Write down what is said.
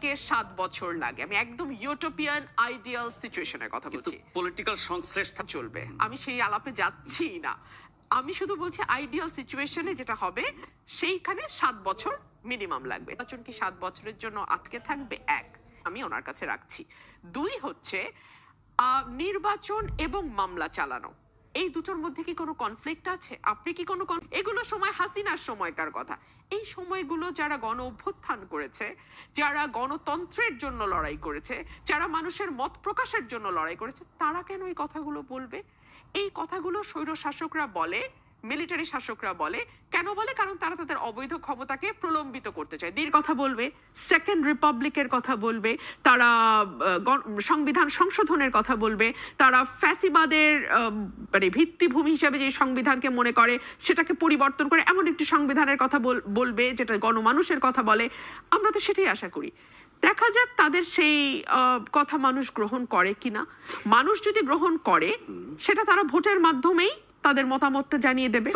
থেকে 7 বছর লাগে। আমি একদম ইউটোপিয়ান আইডিয়াল সিচুয়েশনের কথা বলছি। পলিটিক্যাল সংশ্লিষ্ট চলবে, আমি সেই আলাপে যাচ্ছি না। আমি শুধু বলছি আইডিয়াল সিচুয়েশনে যেটা হবে সেইখানে 7 বছর মিনিমাম লাগবে। নির্বাচন কি 7 বছরের জন্য আটকে থাকবে? এক, আমি ওনার কাছে রাখছি। দুই হচ্ছে নির্বাচন এবং মামলা চালানো, এই দুটোর মধ্যে কি কোনো কনফ্লিক্ট আছে? আপনি কি কোনো এগুলো সময় হাসিনার সময়কার কথা। এই সময়গুলো যারা গণ অভ্যুত্থান করেছে, যারা গণতন্ত্রের জন্য লড়াই করেছে, যারা মানুষের মত প্রকাশের জন্য লড়াই করেছে, তারা কেন এই কথাগুলো বলবে? এই কথাগুলো স্বৈর শাসকরা বলে, মিলিটারি শাসকরা বলে। কেন বলে? কারণ তারা তাদের অবৈধ ক্ষমতাকে প্রলম্বিত করতে চায়। দীর কথা বলবে, সেকেন্ড রিপাবলিকের কথা বলবে, তারা সংবিধান সংশোধনের কথা বলবে, তারা ফ্যাসিবাদের মানে ভিত্তিভূমি হিসেবে যে সংবিধানকে মনে করে সেটাকে পরিবর্তন করে এমন একটি সংবিধানের কথা বলবে যেটা গণমানুষের কথা বলে। আমরা তো সেটাই আশা করি। দেখা যাক তাদের সেই কথা মানুষ গ্রহণ করে কিনা। মানুষ যদি গ্রহণ করে, সেটা তারা ভোটের মাধ্যমেই তাদের মতামতটা জানিয়ে দেবে।